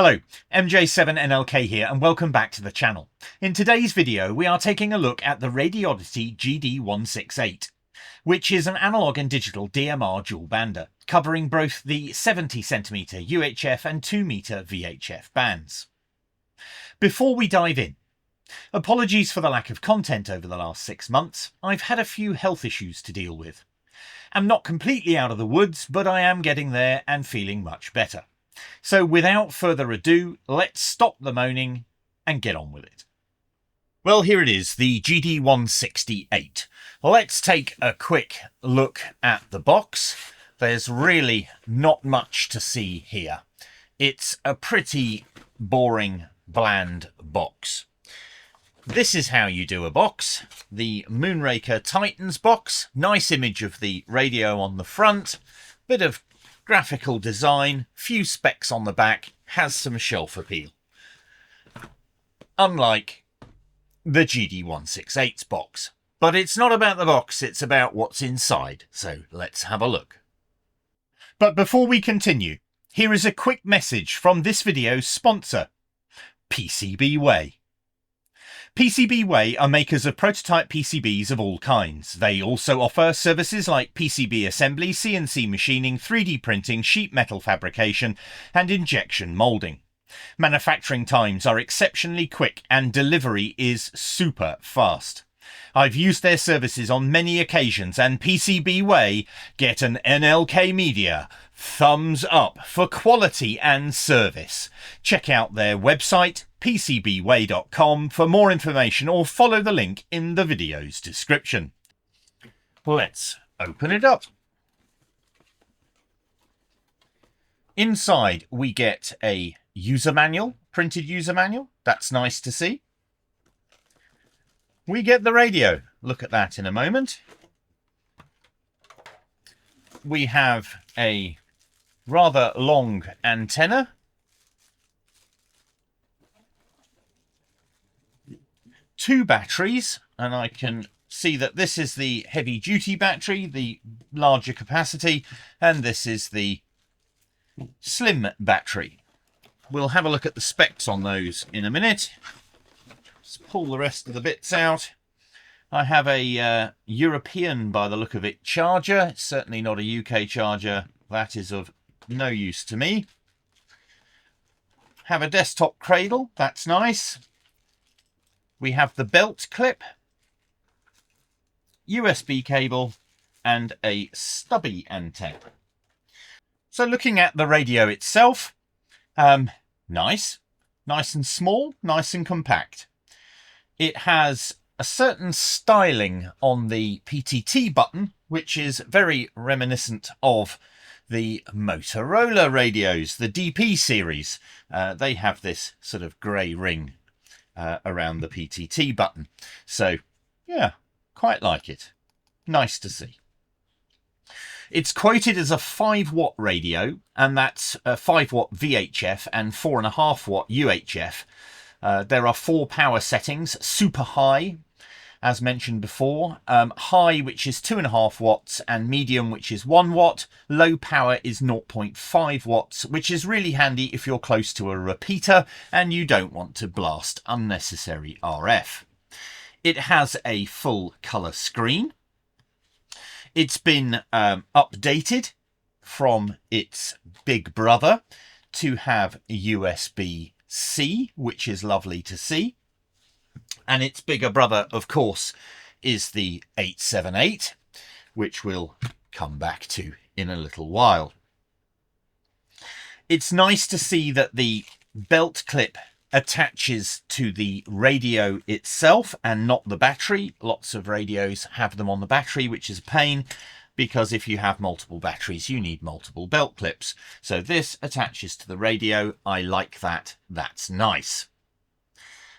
Hello, MJ7NLK here and welcome back to the channel. In today's video we are taking a look at the Radioddity GD-168, which is an analog and digital DMR dual bander, covering both the 70cm UHF and 2m VHF bands. Before we dive in, apologies for the lack of content over the last 6 months. I've had a few health issues to deal with. I'm not completely out of the woods, but I am getting there and feeling much better. So without further ado, let's stop the moaning and get on with it. Well, here it is, the GD-168. Let's take a quick look at the box. There's really not much to see here. It's a pretty boring, bland box. This is how you do a box. The Moonraker Titans box. Nice image of the radio on the front. Bit of graphical design, few specs on the back, has some shelf appeal. Unlike the GD-168's box. But it's not about the box, it's about what's inside. So let's have a look. But before we continue, here is a quick message from this video's sponsor, PCBWay. PCBWay are makers of prototype PCBs of all kinds. They also offer services like PCB assembly, CNC machining, 3D printing, sheet metal fabrication, and injection molding. Manufacturing times are exceptionally quick and delivery is super fast. I've used their services on many occasions, and PCBWay get an NLK-Media thumbs up for quality and service. Check out their website, PCBWay.com, for more information, or follow the link in the video's description. Let's open it up. Inside we get a user manual, printed user manual. That's nice to see. We get the radio. Look at that in a moment. We have a rather long antenna. Two batteries, and I can see that this is the heavy duty battery, the larger capacity, and this is the slim battery. We'll have a look at the specs on those in a minute. Let's pull the rest of the bits out. I have a European, by the look of it, charger. It's certainly not a UK charger. That is of no use to me. Have a desktop cradle. That's nice. We have the belt clip, USB cable, and a stubby antenna. So looking at the radio itself, nice and small, nice and compact. It has a certain styling on the PTT button, which is very reminiscent of the Motorola radios, the DP series. They have this sort of grey ring around the PTT button. So, yeah, quite like it. Nice to see. It's quoted as a 5-watt radio, and that's a 5-watt VHF and 4.5-watt UHF. There are 4 power settings: super high, as mentioned before, high, which is 2.5 watts, and medium, which is 1 watt. Low power is 0.5 watts, which is really handy if you're close to a repeater and you don't want to blast unnecessary RF. It has a full colour screen. It's been updated from its big brother to have USB-C, which is lovely to see. And its bigger brother, of course, is the 878, which we'll come back to in a little while. It's nice to see that the belt clip attaches to the radio itself and not the battery. Lots of radios have them on the battery, which is a pain, because if you have multiple batteries, you need multiple belt clips. So this attaches to the radio. I like that. That's nice.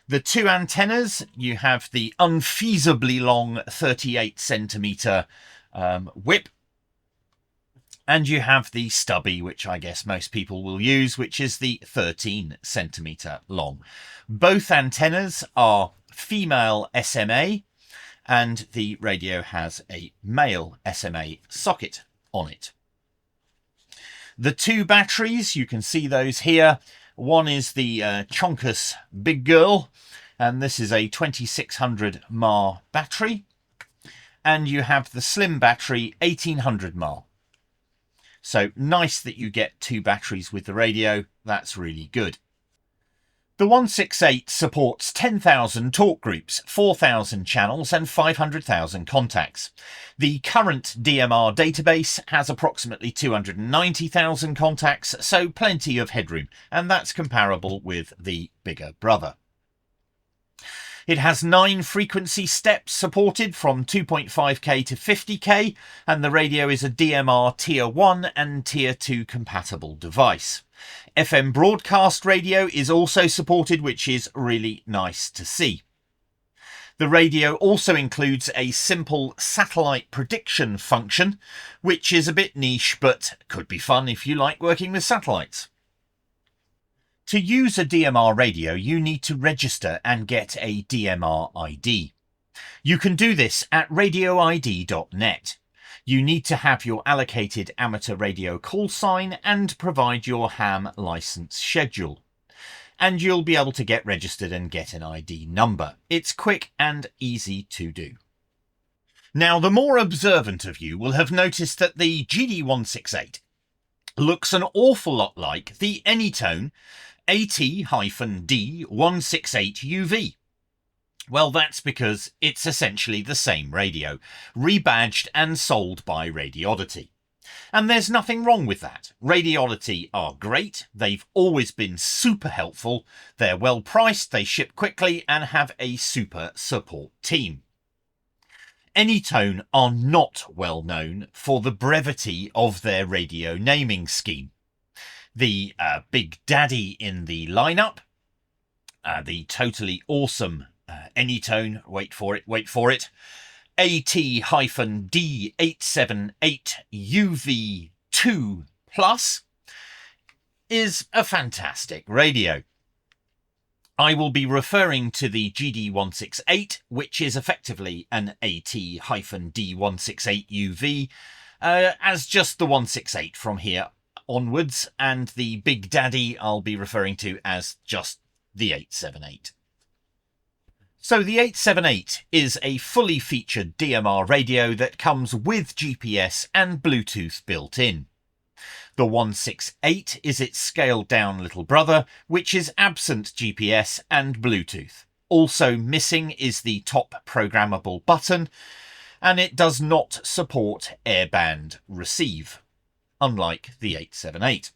The 2 antennas, you have the unfeasibly long 38cm whip, and you have the stubby, which I guess most people will use, which is the 13cm long. Both antennas are female SMA, and the radio has a male SMA socket on it. The 2 batteries, you can see those here. One is the Chonkus Big Girl, and this is a 2600 mAh battery. And you have the slim battery 1800 mAh. So nice that you get two batteries with the radio. That's really good. The 168 supports 10,000 talk groups, 4,000 channels and 500,000 contacts. The current DMR database has approximately 290,000 contacts, so plenty of headroom, and that's comparable with the bigger brother. It has 9 frequency steps supported from 2.5K to 50K, and the radio is a DMR Tier 1 and Tier 2 compatible device. FM broadcast radio is also supported, which is really nice to see. The radio also includes a simple satellite prediction function, which is a bit niche but could be fun if you like working with satellites. To use a DMR radio, you need to register and get a DMR ID. You can do this at radioid.net. You need to have your allocated amateur radio call sign and provide your ham license schedule. And you'll be able to get registered and get an ID number. It's quick and easy to do. Now, the more observant of you will have noticed that the GD-168 looks an awful lot like the Anytone AT-D168UV. Well, that's because it's essentially the same radio, rebadged and sold by Radioddity. And there's nothing wrong with that. Radioddity are great, they've always been super helpful, they're well priced, they ship quickly and have a super support team. Anytone are not well known for the brevity of their radio naming scheme. The Big Daddy in the lineup, the totally awesome Anytone, wait for it, AT-D878UV II Plus is a fantastic radio. I will be referring to the GD-168, which is effectively an AT-D168UV, as just the 168 from here onwards, and the Big Daddy I'll be referring to as just the 878. So the 878 is a fully featured DMR radio that comes with GPS and Bluetooth built in. The 168 is its scaled down little brother, which is absent GPS and Bluetooth. Also missing is the top programmable button, and it does not support airband receive, unlike the 878.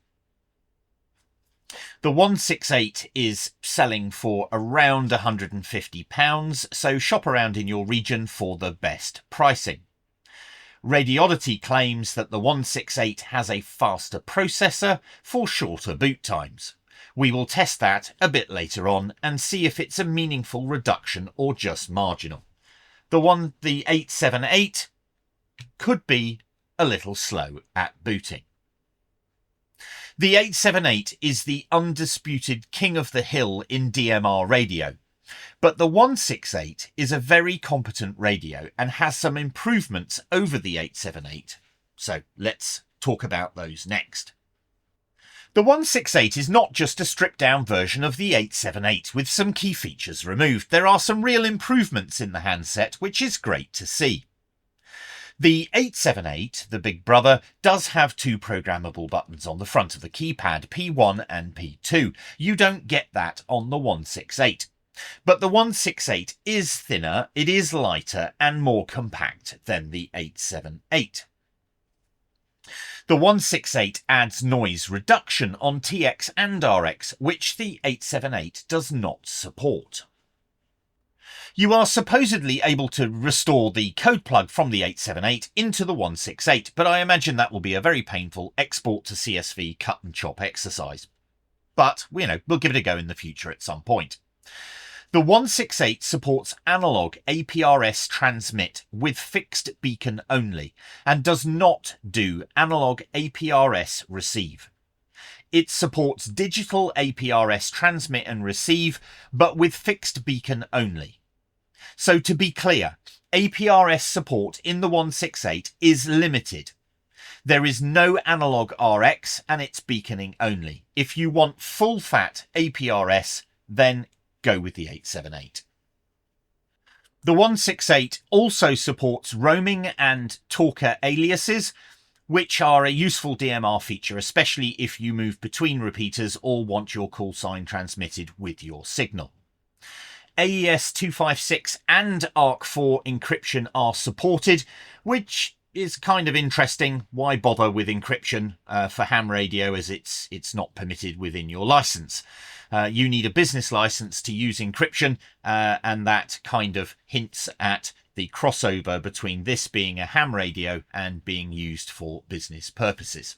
The 168 is selling for around £150, so shop around in your region for the best pricing. Radioddity claims that the 168 has a faster processor for shorter boot times. We will test that a bit later on and see if it's a meaningful reduction or just marginal. The 878 could be a little slow at booting. The 878 is the undisputed king of the hill in DMR radio, but the 168 is a very competent radio and has some improvements over the 878, so let's talk about those next. The 168 is not just a stripped down version of the 878 with some key features removed. There are some real improvements in the handset, which is great to see. The 878, the big brother, does have 2 programmable buttons on the front of the keypad, P1 and P2. You don't get that on the 168. But the 168 is thinner, it is lighter and more compact than the 878. The 168 adds noise reduction on TX and RX, which the 878 does not support. You are supposedly able to restore the code plug from the 878 into the 168, but I imagine that will be a very painful export to CSV cut and chop exercise. But, we'll give it a go in the future at some point. The 168 supports analog APRS transmit with fixed beacon only, and does not do analog APRS receive. It supports digital APRS transmit and receive, but with fixed beacon only. So to be clear, APRS support in the 168 is limited. There is no analog RX and it's beaconing only. If you want full fat APRS, then go with the 878. The 168 also supports roaming and talker aliases, which are a useful DMR feature, especially if you move between repeaters or want your call sign transmitted with your signal. AES 256 and ARC4 encryption are supported, which is kind of interesting. Why bother with encryption for ham radio, as it's not permitted within your license? You need a business license to use encryption, and that kind of hints at the crossover between this being a ham radio and being used for business purposes.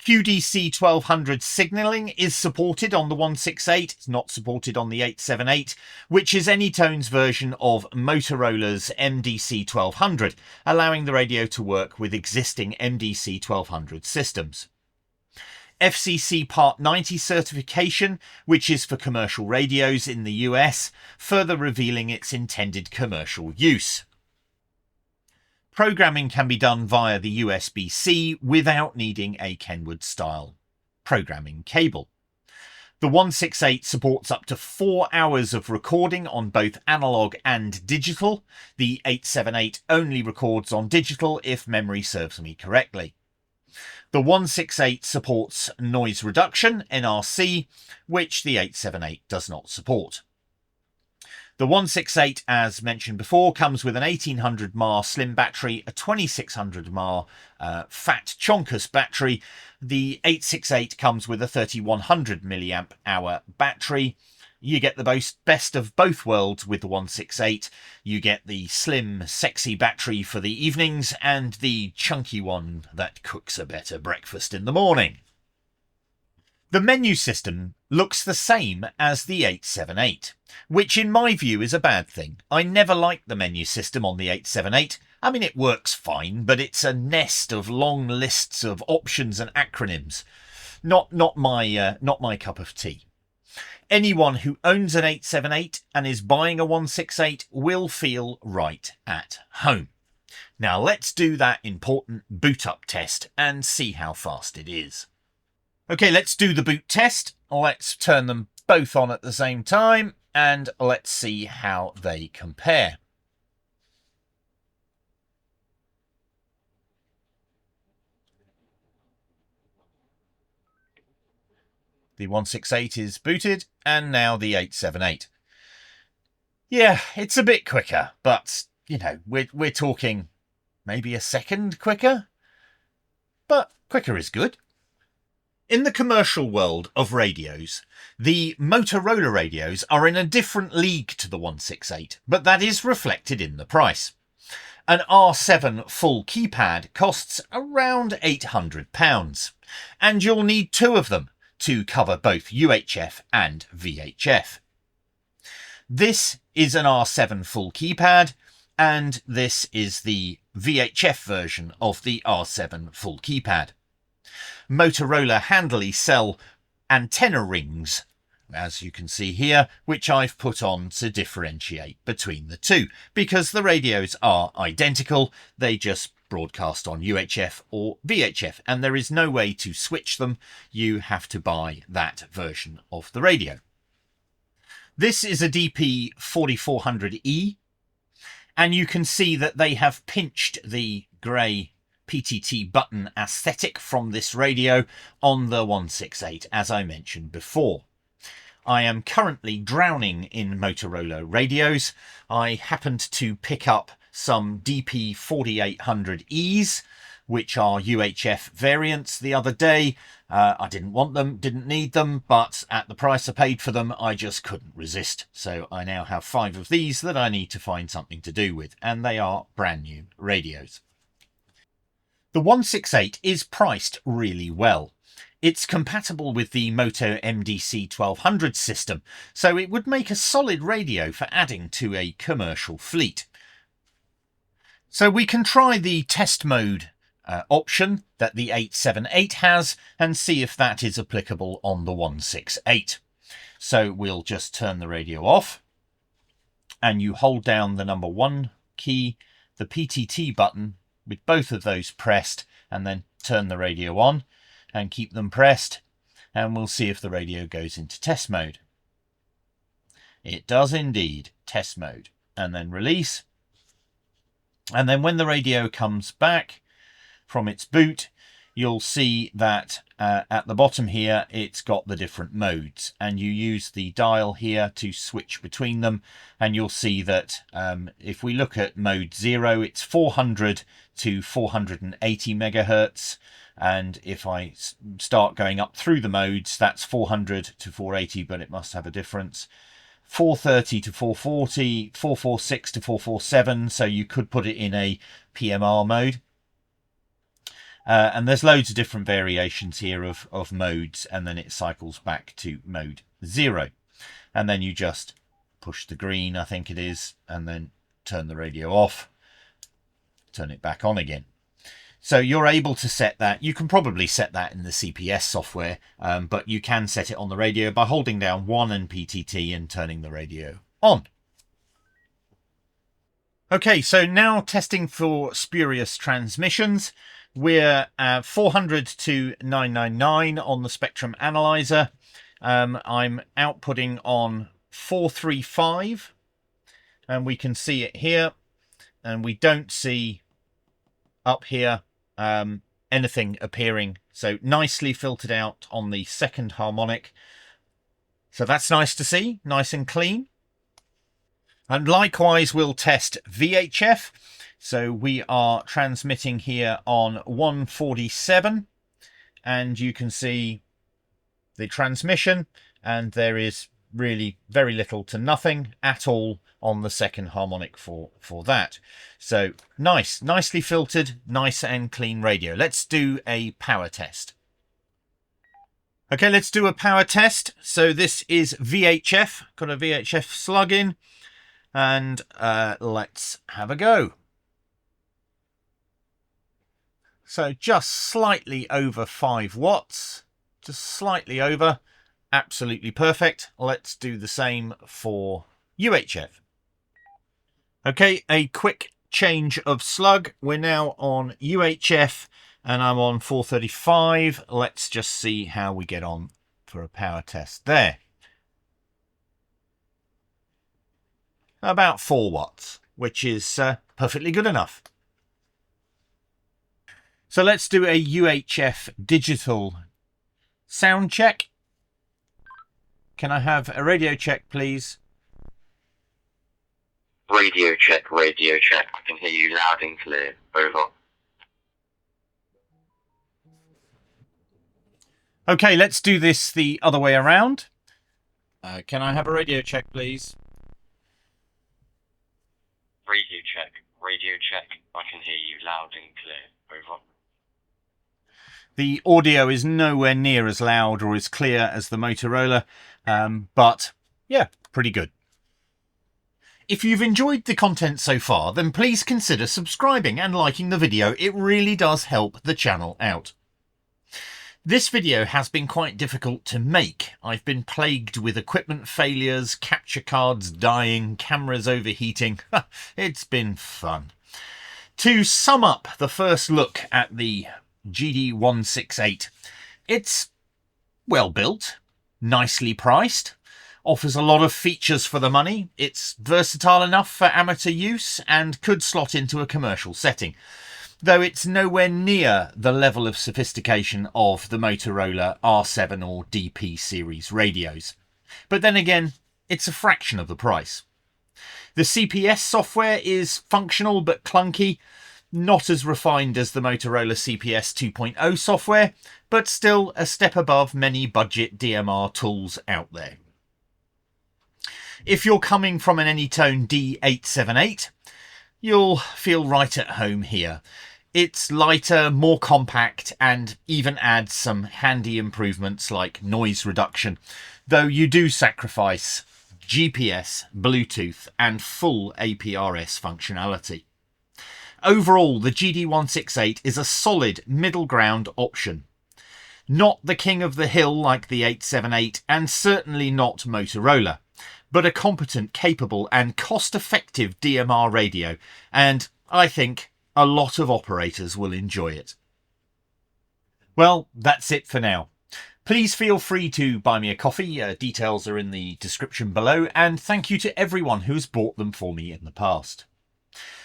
QDC 1200 signalling is supported on the 168, it's not supported on the 878, which is Anytone's version of Motorola's MDC 1200, allowing the radio to work with existing MDC 1200 systems. FCC Part 90 certification, which is for commercial radios in the US, further revealing its intended commercial use. Programming can be done via the USB-C without needing a Kenwood-style programming cable. The 168 supports up to 4 hours of recording on both analog and digital. The 878 only records on digital if memory serves me correctly. The 168 supports noise reduction, NRC, which the 878 does not support. The 168, as mentioned before, comes with an 1800 mAh slim battery, a 2600 mAh fat Chonkus battery. The 868 comes with a 3100 milliamp hour battery. You get the best of both worlds with the 168. You get the slim, sexy battery for the evenings and the chunky one that cooks a better breakfast in the morning. The menu system looks the same as the 878, which in my view is a bad thing. I never liked the menu system on the 878. I mean, it works fine, but it's a nest of long lists of options and acronyms. Not my cup of tea. Anyone who owns an 878 and is buying a 168 will feel right at home. Now let's do that important boot up test and see how fast it is. Okay, let's do the boot test. Let's turn them both on at the same time and let's see how they compare. The 168 is booted and now the 878. Yeah, it's a bit quicker, but you know, we're talking maybe a second quicker, but quicker is good. In the commercial world of radios, the Motorola radios are in a different league to the 168, but that is reflected in the price. An R7 full keypad costs around £800, and you'll need 2 of them to cover both UHF and VHF. This is an R7 full keypad, and this is the VHF version of the R7 full keypad. Motorola handily sell antenna rings, as you can see here, which I've put on to differentiate between the two, because the radios are identical. They just broadcast on UHF or VHF, and there is no way to switch them. You have to buy that version of the radio. This is a DP4400E, and you can see that they have pinched the grey PTT button aesthetic from this radio on the 168, as I mentioned before. I am currently drowning in Motorola radios. I happened to pick up some DP4800Es, which are UHF variants, the other day. I didn't want them, didn't need them, but at the price I paid for them, I just couldn't resist. So I now have 5 of these that I need to find something to do with, and they are brand new radios. The 168 is priced really well. It's compatible with the Moto MDC 1200 system, so it would make a solid radio for adding to a commercial fleet. So we can try the test mode option that the 878 has and see if that is applicable on the 168. So we'll just turn the radio off and you hold down the number 1 key, the PTT button with both of those pressed, and then turn the radio on and keep them pressed, and we'll see if the radio goes into test mode. It does indeed, test mode, and then release. And then when the radio comes back from its boot, you'll see that at the bottom here, it's got the different modes, and you use the dial here to switch between them. And you'll see that if we look at mode 0, it's 400 to 480 megahertz. And if I start going up through the modes, that's 400 to 480, but it must have a difference. 430 to 440, 446 to 447, so you could put it in a PMR mode. And there's loads of different variations here of modes, and then it cycles back to mode 0. And then you just push the green, I think it is, and then turn the radio off, turn it back on again. So you're able to set that. You can probably set that in the CPS software, but you can set it on the radio by holding down 1 and PTT and turning the radio on. Okay, so now testing for spurious transmissions. We're 400 to 999 on the spectrum analyzer. I'm outputting on 435, and we can see it here, and we don't see up here anything appearing. So nicely filtered out on the second harmonic. So that's nice to see, nice and clean. And likewise, we'll test VHF. So we are transmitting here on 147, and you can see the transmission, and there is really very little to nothing at all on the second harmonic for that. So nicely filtered, nice and clean radio. Let's do a power test. Okay, let's do a power test. So this is VHF, got a VHF slug in, and let's have a go. So just slightly over 5 watts, just slightly over, absolutely perfect. Let's do the same for UHF. Okay, a quick change of slug. We're now on UHF and I'm on 435. Let's just see how we get on for a power test there. About 4 watts, which is perfectly good enough. So let's do a UHF digital sound check. Can I have a radio check, please? Radio check, radio check. I can hear you loud and clear. Over. Okay, let's do this the other way around. Can I have a radio check, please? Radio check, radio check. I can hear you loud and clear. Over. The audio is nowhere near as loud or as clear as the Motorola, but yeah, pretty good. If you've enjoyed the content so far, then please consider subscribing and liking the video. It really does help the channel out. This video has been quite difficult to make. I've been plagued with equipment failures, capture cards dying, cameras overheating. It's been fun. To sum up the first look at the GD-168, it's well built, nicely priced, offers a lot of features for the money. It's versatile enough for amateur use and could slot into a commercial setting, though it's nowhere near the level of sophistication of the Motorola R7 or DP series radios. But then again, it's a fraction of the price. The CPS software is functional but clunky, not as refined as the Motorola CPS 2.0 software, but still a step above many budget DMR tools out there. If you're coming from an Anytone AT-D878, you'll feel right at home here. It's lighter, more compact, and even adds some handy improvements like noise reduction, though you do sacrifice GPS, Bluetooth, and full APRS functionality. Overall, the GD-168 is a solid middle ground option. Not the king of the hill like the 878, and certainly not Motorola, but a competent, capable, and cost-effective DMR radio, and I think A lot of operators will enjoy it. Well, that's it for now. Please feel free to buy me a coffee. Details are in the description below, and thank you to everyone who has bought them for me in the past.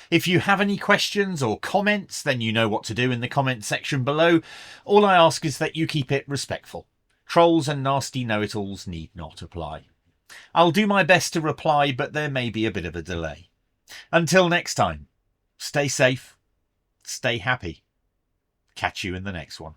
If you have any questions or comments, then you know what to do in the comment section below. All I ask is that you keep it respectful. Trolls and nasty know-it-alls need not apply. I'll do my best to reply, but there may be a bit of a delay. Until next time, stay safe, stay happy. Catch you in the next one.